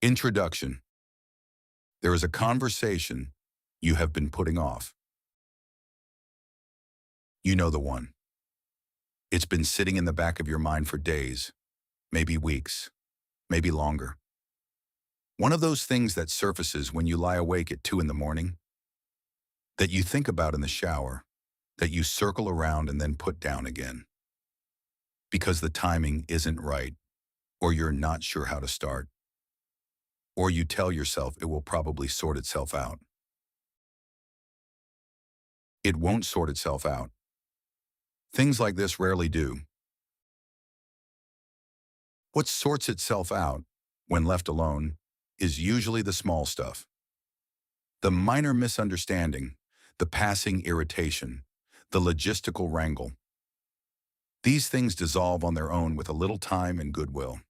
Introduction. There is a conversation you have been putting off. You know the one. It's been sitting in the back of your mind for days, maybe weeks, maybe longer. One of those things that surfaces when you lie awake at 2 in the morning, that you think about in the shower, that you circle around and then put down again. Because the timing isn't right, or you're not sure how to start, or you tell yourself it will probably sort itself out. It won't sort itself out. Things like this rarely do. What sorts itself out, when left alone, is usually the small stuff. The minor misunderstanding, the passing irritation, the logistical wrangle. These things dissolve on their own with a little time and goodwill.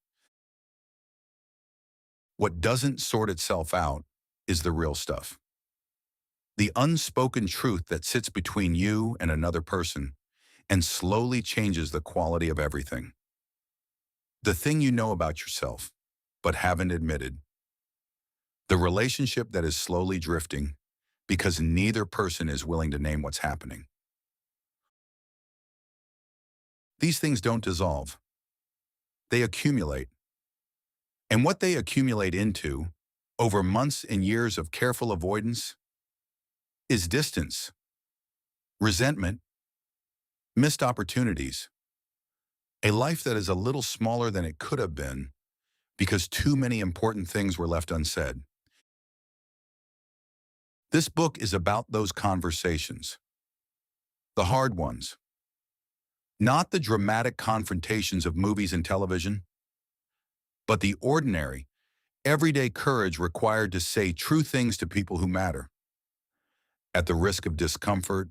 What doesn't sort itself out is the real stuff. The unspoken truth that sits between you and another person and slowly changes the quality of everything. The thing you know about yourself, but haven't admitted. The relationship that is slowly drifting because neither person is willing to name what's happening. These things don't dissolve. They accumulate. And what they accumulate into, over months and years of careful avoidance, is distance, resentment, missed opportunities, a life that is a little smaller than it could have been because too many important things were left unsaid. This book is about those conversations, the hard ones, not the dramatic confrontations of movies and television, but the ordinary, everyday courage required to say true things to people who matter, at the risk of discomfort,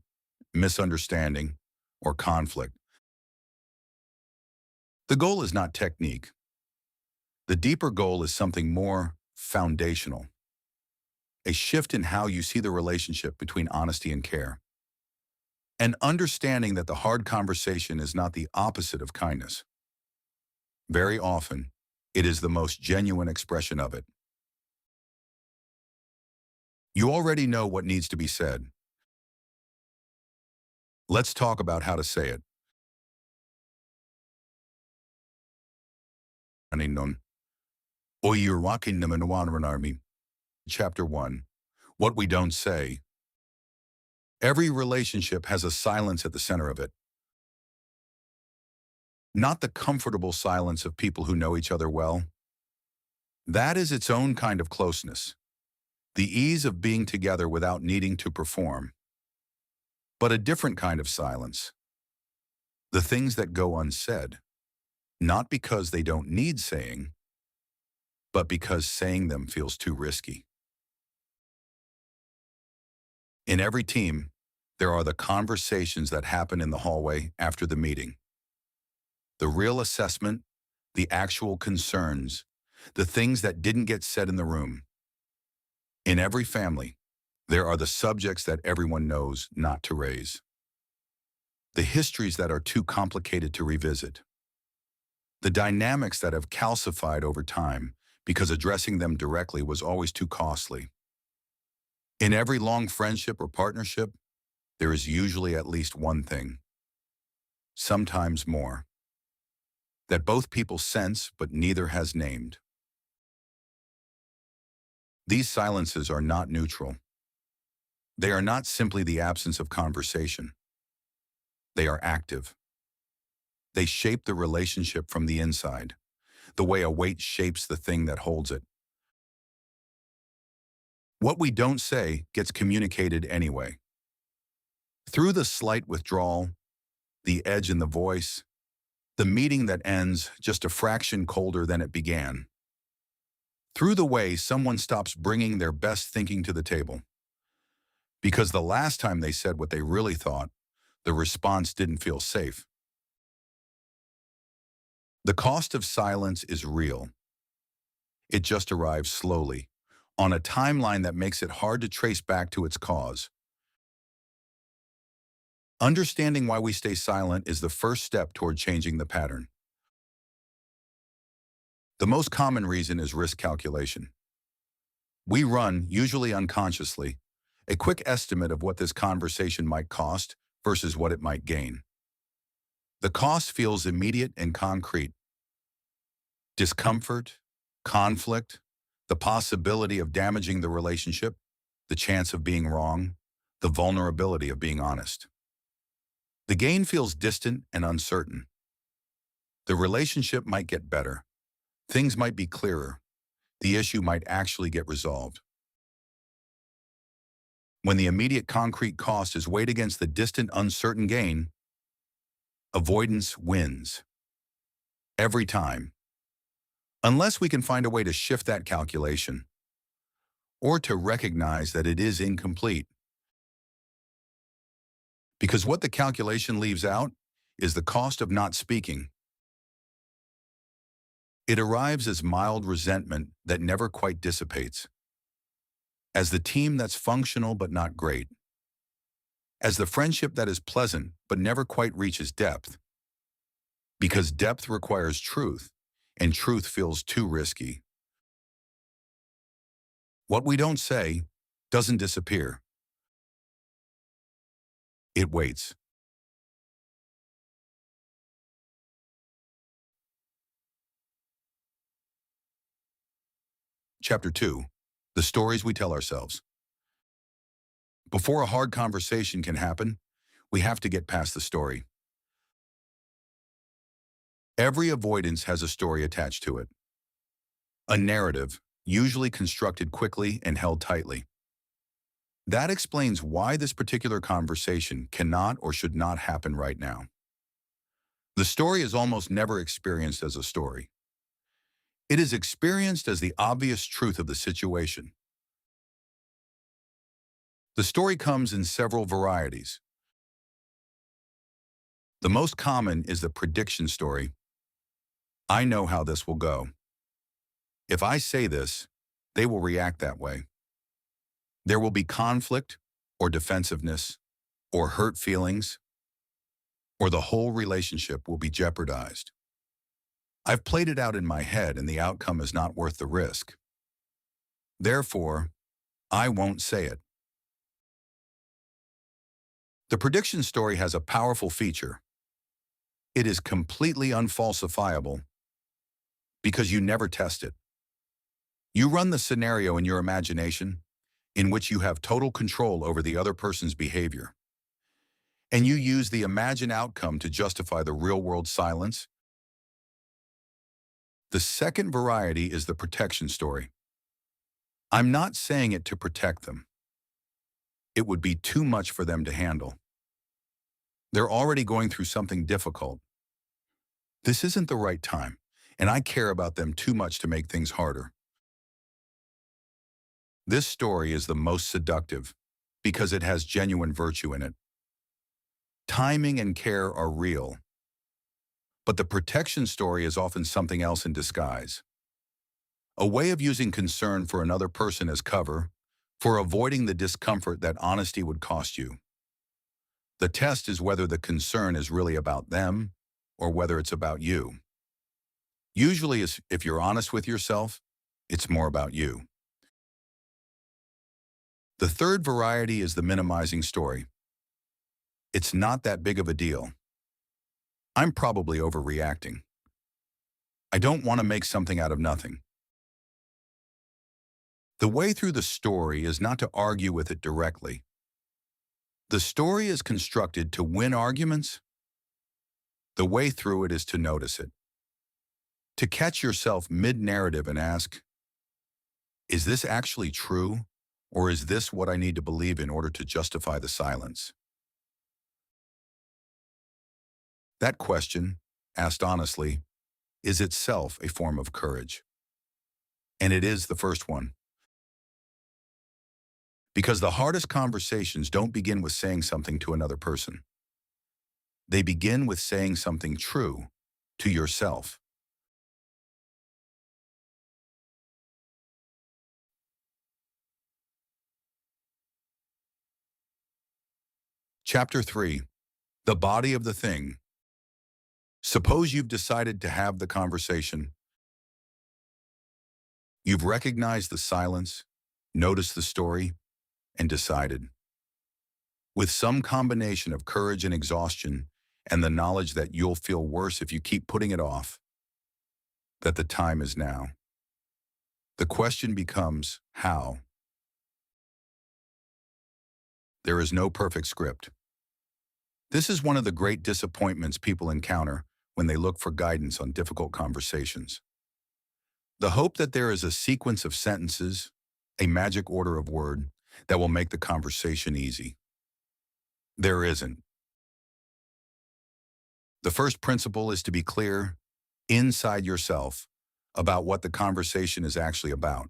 misunderstanding, or conflict. The goal is not technique. The deeper goal is something more foundational, a shift in how you see the relationship between honesty and care. An understanding that the hard conversation is not the opposite of kindness. Very often, it is the most genuine expression of it. You already know what needs to be said. Let's talk about how to say it. Chapter 1. What we don't say. Every relationship has a silence at the center of it. Not the comfortable silence of people who know each other well. That is its own kind of closeness. The ease of being together without needing to perform. But a different kind of silence. The things that go unsaid. Not because they don't need saying, but because saying them feels too risky. In every team, there are the conversations that happen in the hallway after the meeting. The real assessment, the actual concerns, the things that didn't get said in the room. In every family, there are the subjects that everyone knows not to raise. The histories that are too complicated to revisit. The dynamics that have calcified over time because addressing them directly was always too costly. In every long friendship or partnership, there is usually at least one thing, sometimes more, that both people sense but neither has named. These silences are not neutral. They are not simply the absence of conversation. They are active. They shape the relationship from the inside, the way a weight shapes the thing that holds it. What we don't say gets communicated anyway. Through the slight withdrawal, the edge in the voice, the meeting that ends just a fraction colder than it began. Through the way someone stops bringing their best thinking to the table. Because the last time they said what they really thought, the response didn't feel safe. The cost of silence is real. It just arrives slowly, on a timeline that makes it hard to trace back to its cause. Understanding why we stay silent is the first step toward changing the pattern. The most common reason is risk calculation. We run, usually unconsciously, a quick estimate of what this conversation might cost versus what it might gain. The cost feels immediate and concrete. Discomfort, conflict, the possibility of damaging the relationship, the chance of being wrong, the vulnerability of being honest. The gain feels distant and uncertain. The relationship might get better. Things might be clearer. The issue might actually get resolved. When the immediate concrete cost is weighed against the distant, uncertain gain, avoidance wins. Every time. Unless we can find a way to shift that calculation, or to recognize that it is incomplete. Because what the calculation leaves out is the cost of not speaking. It arrives as mild resentment that never quite dissipates. As the team that's functional but not great. As the friendship that is pleasant but never quite reaches depth. Because depth requires truth, and truth feels too risky. What we don't say doesn't disappear. It waits. Chapter 2. The stories we tell ourselves. Before a hard conversation can happen, we have to get past the story. Every avoidance has a story attached to it. A narrative, usually constructed quickly and held tightly. That explains why this particular conversation cannot or should not happen right now. The story is almost never experienced as a story. It is experienced as the obvious truth of the situation. The story comes in several varieties. The most common is the prediction story. I know how this will go. If I say this, they will react that way. There will be conflict, or defensiveness, or hurt feelings, or the whole relationship will be jeopardized. I've played it out in my head and the outcome is not worth the risk. Therefore, I won't say it. The prediction story has a powerful feature. It is completely unfalsifiable because you never test it. You run the scenario in your imagination in which you have total control over the other person's behavior. And you use the imagined outcome to justify the real-world silence. The second variety is the protection story. I'm not saying it to protect them. It would be too much for them to handle. They're already going through something difficult. This isn't the right time, and I care about them too much to make things harder. This story is the most seductive because it has genuine virtue in it. Timing and care are real, but the protection story is often something else in disguise. A way of using concern for another person as cover for avoiding the discomfort that honesty would cost you. The test is whether the concern is really about them or whether it's about you. Usually, if you're honest with yourself, it's more about you. The third variety is the minimizing story. It's not that big of a deal. I'm probably overreacting. I don't want to make something out of nothing. The way through the story is not to argue with it directly. The story is constructed to win arguments. The way through it is to notice it. To catch yourself mid-narrative and ask, is this actually true, or is this what I need to believe in order to justify the silence? That question, asked honestly, is itself a form of courage. And it is the first one. Because the hardest conversations don't begin with saying something to another person. They begin with saying something true to yourself. Chapter 3. The body of the thing. Suppose you've decided to have the conversation. You've recognized the silence, noticed the story, and decided. With some combination of courage and exhaustion, and the knowledge that you'll feel worse if you keep putting it off, that the time is now. The question becomes, how? There is no perfect script. This is one of the great disappointments people encounter when they look for guidance on difficult conversations. The hope that there is a sequence of sentences, a magic order of word, that will make the conversation easy. There isn't. The first principle is to be clear inside yourself about what the conversation is actually about.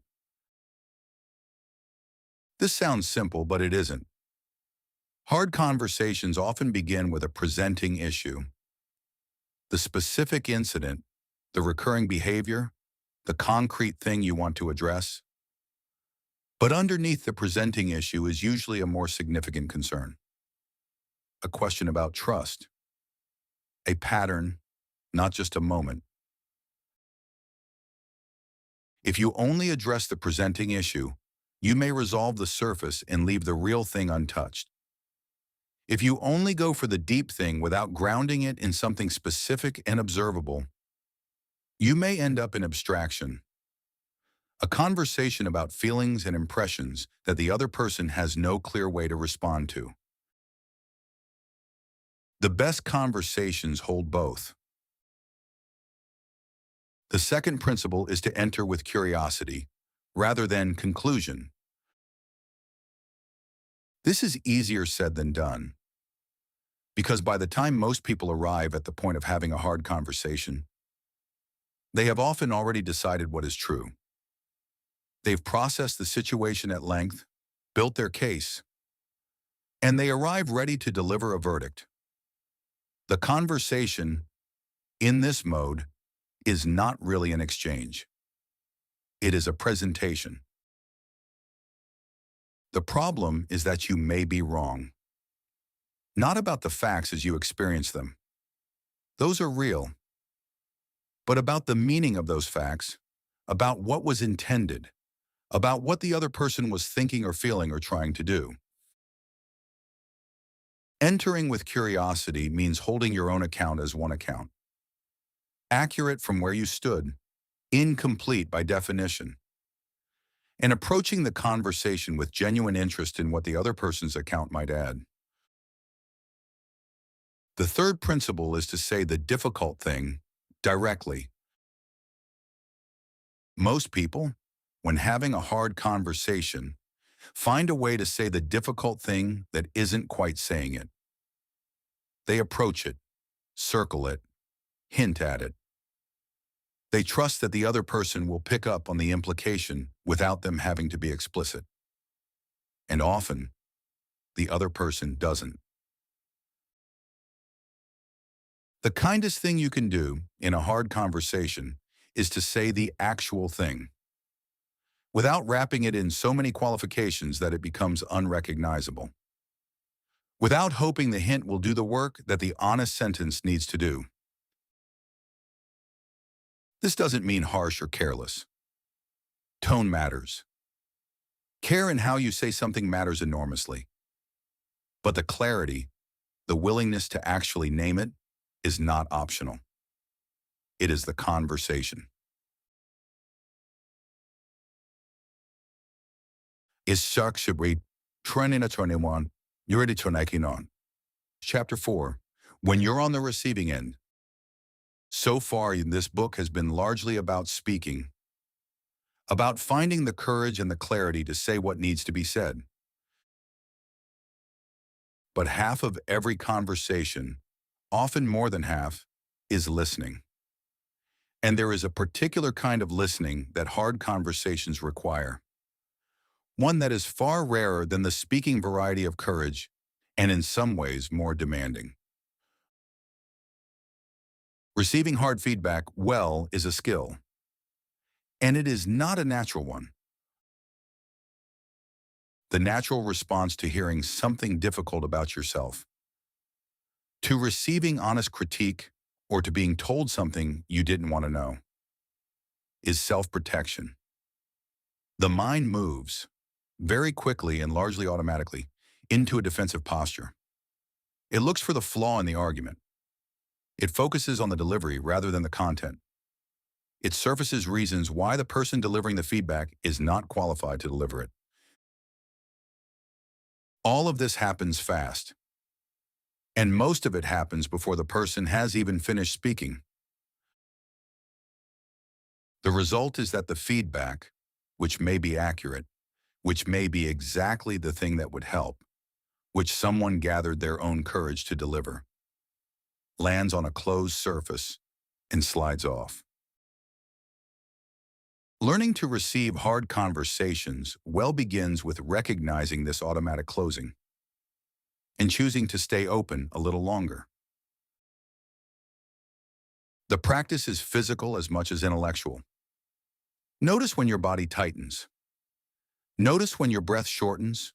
This sounds simple, but it isn't. Hard conversations often begin with a presenting issue. The specific incident, the recurring behavior, the concrete thing you want to address. But underneath the presenting issue is usually a more significant concern. A question about trust. A pattern, not just a moment. If you only address the presenting issue, you may resolve the surface and leave the real thing untouched. If you only go for the deep thing without grounding it in something specific and observable, you may end up in abstraction. A conversation about feelings and impressions that the other person has no clear way to respond to. The best conversations hold both. The second principle is to enter with curiosity, rather than conclusion. This is easier said than done, because by the time most people arrive at the point of having a hard conversation, they have often already decided what is true. They've processed the situation at length, built their case, and they arrive ready to deliver a verdict. The conversation, in this mode, is not really an exchange. It is a presentation. The problem is that you may be wrong. Not about the facts as you experience them. Those are real. But about the meaning of those facts, about what was intended, about what the other person was thinking or feeling or trying to do. Entering with curiosity means holding your own account as one account. Accurate from where you stood, incomplete by definition. And approaching the conversation with genuine interest in what the other person's account might add. The third principle is to say the difficult thing directly. Most people, when having a hard conversation, find a way to say the difficult thing that isn't quite saying it. They approach it, circle it, hint at it. They trust that the other person will pick up on the implication without them having to be explicit. And often, the other person doesn't. The kindest thing you can do in a hard conversation is to say the actual thing, without wrapping it in so many qualifications that it becomes unrecognizable. Without hoping the hint will do the work that the honest sentence needs to do. This doesn't mean harsh or careless. Tone matters. Care in how you say something matters enormously. But the clarity, the willingness to actually name it, is not optional. It is the conversation. Chapter 4. When you're on the receiving end. So far, this book has been largely about speaking, about finding the courage and the clarity to say what needs to be said. But half of every conversation, often more than half, is listening. And there is a particular kind of listening that hard conversations require. One that is far rarer than the speaking variety of courage, and in some ways more demanding. Receiving hard feedback well is a skill. And it is not a natural one. The natural response to hearing something difficult about yourself, to receiving honest critique, or to being told something you didn't want to know, is self-protection. The mind moves, very quickly and largely automatically, into a defensive posture. It looks for the flaw in the argument. It focuses on the delivery rather than the content. It surfaces reasons why the person delivering the feedback is not qualified to deliver it. All of this happens fast, and most of it happens before the person has even finished speaking. The result is that the feedback, which may be accurate, which may be exactly the thing that would help, which someone gathered their own courage to deliver, lands on a closed surface and slides off. Learning to receive hard conversations well begins with recognizing this automatic closing and choosing to stay open a little longer. The practice is physical as much as intellectual. Notice when your body tightens. Notice when your breath shortens,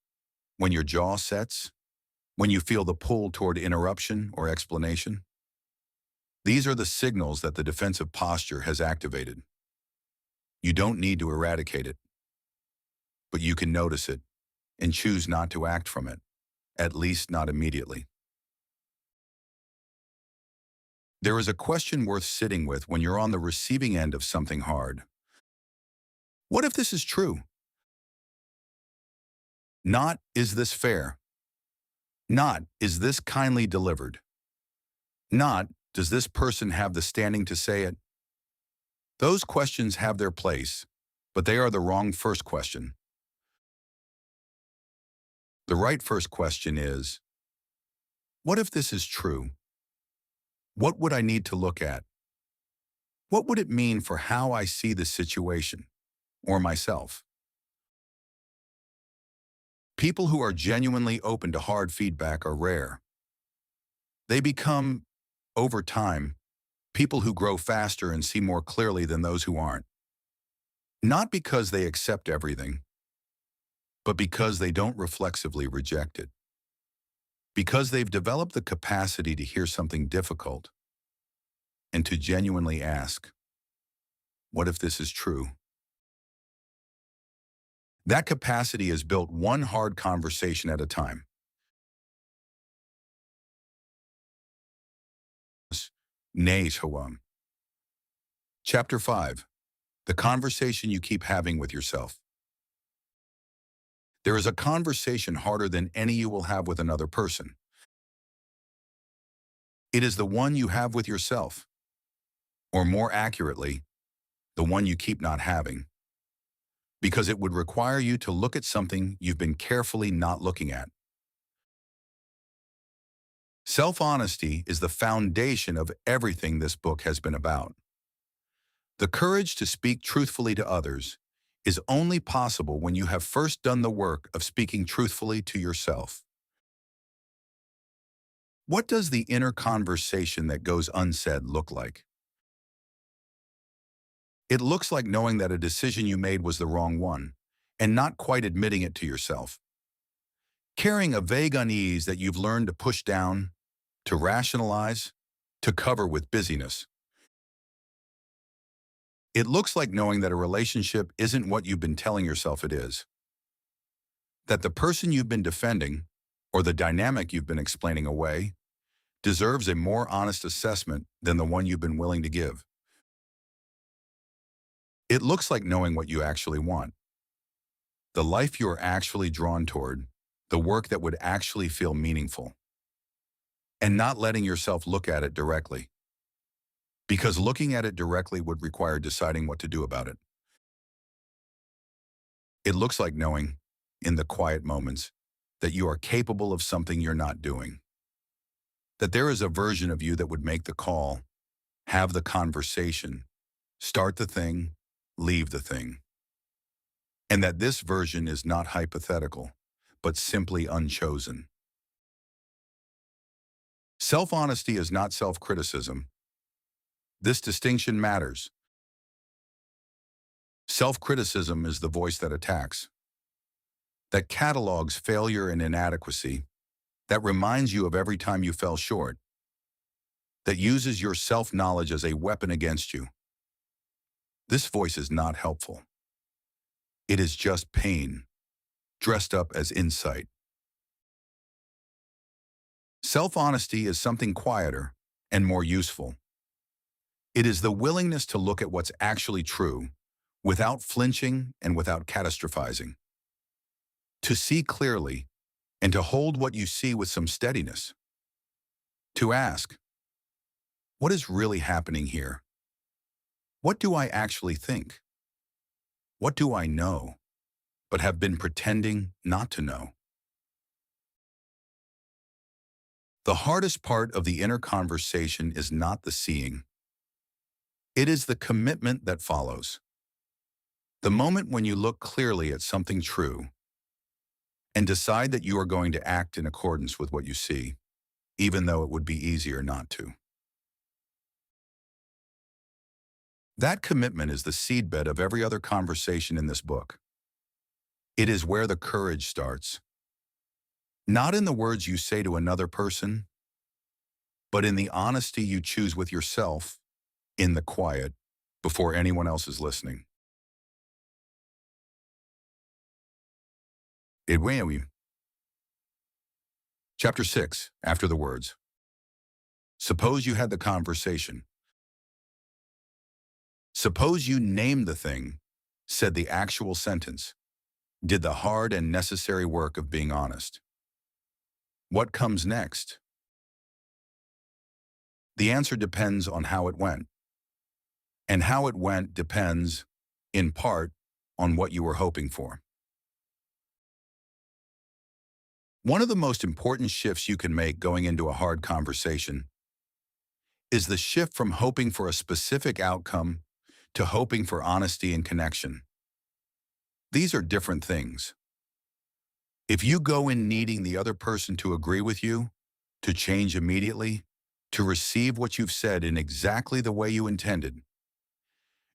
when your jaw sets, when you feel the pull toward interruption or explanation. These are the signals that the defensive posture has activated. You don't need to eradicate it, but you can notice it and choose not to act from it, at least not immediately. There is a question worth sitting with when you're on the receiving end of something hard. What if this is true? Not, is this fair? Not, is this kindly delivered? Not, does this person have the standing to say it? Those questions have their place, but they are the wrong first question. The right first question is, what if this is true? What would I need to look at? What would it mean for how I see the situation or myself? People who are genuinely open to hard feedback are rare. They become, over time, people who grow faster and see more clearly than those who aren't. Not because they accept everything, but because they don't reflexively reject it. Because they've developed the capacity to hear something difficult and to genuinely ask, what if this is true? That capacity is built one hard conversation at a time. Chapter 5. The conversation you keep having with yourself. There is a conversation harder than any you will have with another person. It is the one you have with yourself, or more accurately, the one you keep not having, because it would require you to look at something you've been carefully not looking at. Self-honesty is the foundation of everything this book has been about. The courage to speak truthfully to others is only possible when you have first done the work of speaking truthfully to yourself. What does the inner conversation that goes unsaid look like? It looks like knowing that a decision you made was the wrong one, and not quite admitting it to yourself. Carrying a vague unease that you've learned to push down, to rationalize, to cover with busyness. It looks like knowing that a relationship isn't what you've been telling yourself it is. That the person you've been defending, or the dynamic you've been explaining away, deserves a more honest assessment than the one you've been willing to give. It looks like knowing what you actually want. The life you are actually drawn toward, the work that would actually feel meaningful. And not letting yourself look at it directly. Because looking at it directly would require deciding what to do about it. It looks like knowing, in the quiet moments, that you are capable of something you're not doing. That there is a version of you that would make the call, have the conversation, start the thing, leave the thing. And that this version is not hypothetical, but simply unchosen. Self-honesty is not self-criticism. This distinction matters. Self-criticism is the voice that attacks, that catalogs failure and inadequacy, that reminds you of every time you fell short, that uses your self-knowledge as a weapon against you. This voice is not helpful. It is just pain, dressed up as insight. Self-honesty is something quieter and more useful. It is the willingness to look at what's actually true without flinching and without catastrophizing. To see clearly and to hold what you see with some steadiness. To ask, what is really happening here? What do I actually think? What do I know, but have been pretending not to know? The hardest part of the inner conversation is not the seeing. It is the commitment that follows. The moment when you look clearly at something true and decide that you are going to act in accordance with what you see, even though it would be easier not to. That commitment is the seedbed of every other conversation in this book. It is where the courage starts. Not in the words you say to another person, but in the honesty you choose with yourself, in the quiet, before anyone else is listening. Chapter 6, after the words. Suppose you had the conversation. Suppose you named the thing, said the actual sentence, did the hard and necessary work of being honest. What comes next? The answer depends on how it went. And how it went depends, in part, on what you were hoping for. One of the most important shifts you can make going into a hard conversation is the shift from hoping for a specific outcome to hoping for honesty and connection. These are different things. If you go in needing the other person to agree with you, to change immediately, to receive what you've said in exactly the way you intended,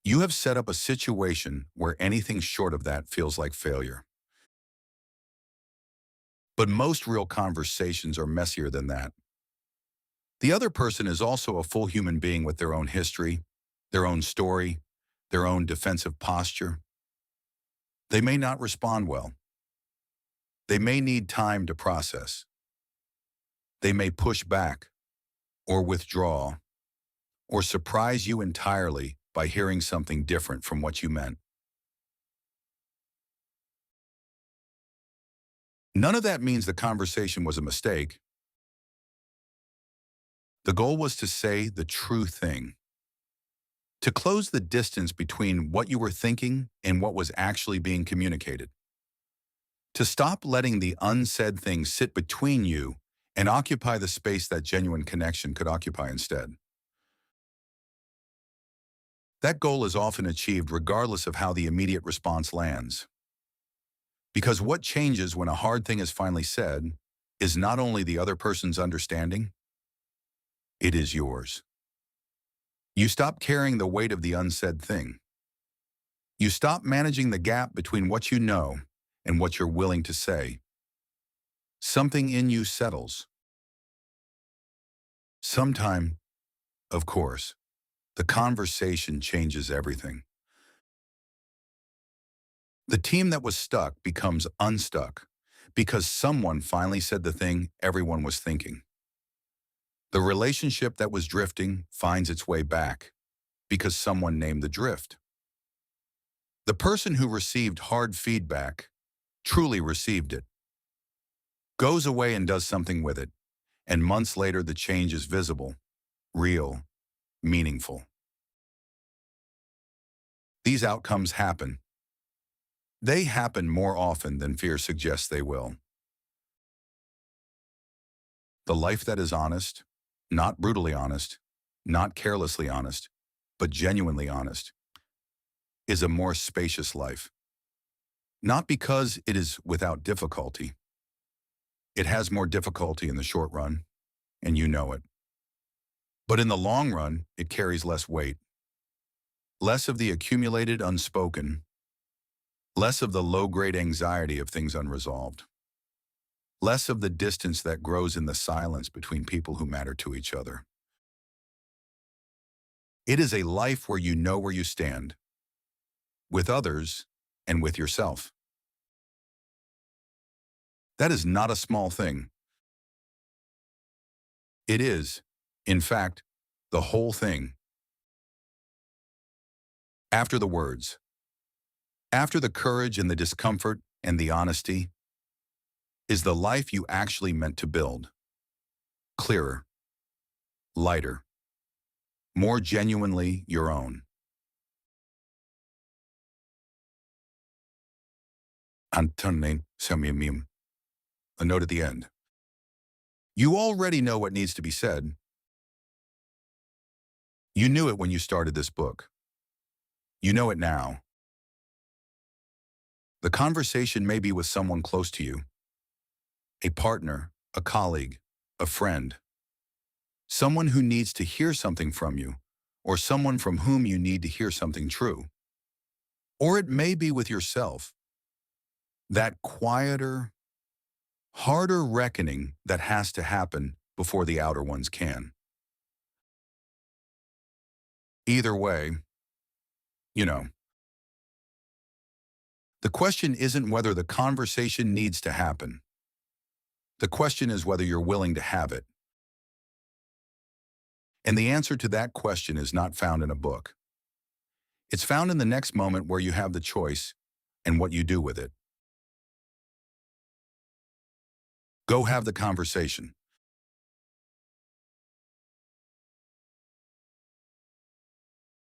you have set up a situation where anything short of that feels like failure. But most real conversations are messier than that. The other person is also a full human being with their own history, their own story, their own defensive posture. They may not respond well. They may need time to process. They may push back, or withdraw, or surprise you entirely by hearing something different from what you meant. None of that means the conversation was a mistake. The goal was to say the true thing, to close the distance between what you were thinking and what was actually being communicated, to stop letting the unsaid thing sit between you and occupy the space that genuine connection could occupy instead. That goal is often achieved regardless of how the immediate response lands. Because what changes when a hard thing is finally said is not only the other person's understanding, it is yours. You stop carrying the weight of the unsaid thing. You stop managing the gap between what you know and what you're willing to say. Something in you settles. Sometime, of course, the conversation changes everything. The team that was stuck becomes unstuck because someone finally said the thing everyone was thinking. The relationship that was drifting finds its way back because someone named the drift. The person who received hard feedback truly received it, goes away and does something with it, and months later the change is visible, real, meaningful. These outcomes happen. They happen more often than fear suggests they will. The life that is honest, not brutally honest, not carelessly honest, but genuinely honest, is a more spacious life. Not because it is without difficulty. It has more difficulty in the short run, and you know it. But in the long run, it carries less weight. Less of the accumulated unspoken, less of the low-grade anxiety of things unresolved. Less of the distance that grows in the silence between people who matter to each other. It is a life where you know where you stand, with others and with yourself. That is not a small thing. It is, in fact, the whole thing. After the words, after the courage and the discomfort and the honesty, is the life you actually meant to build. Clearer, lighter, more genuinely your own. Antonin Semyamim. A note at the end. You already know what needs to be said. You knew it when you started this book. You know it now. The conversation may be with someone close to you, a partner, a colleague, a friend, someone who needs to hear something from you, or someone from whom you need to hear something true. Or it may be with yourself, that quieter, harder reckoning that has to happen before the outer ones can. Either way, you know, the question isn't whether the conversation needs to happen. The question is whether you're willing to have it. And the answer to that question is not found in a book. It's found in the next moment where you have the choice and what you do with it. Go have the conversation.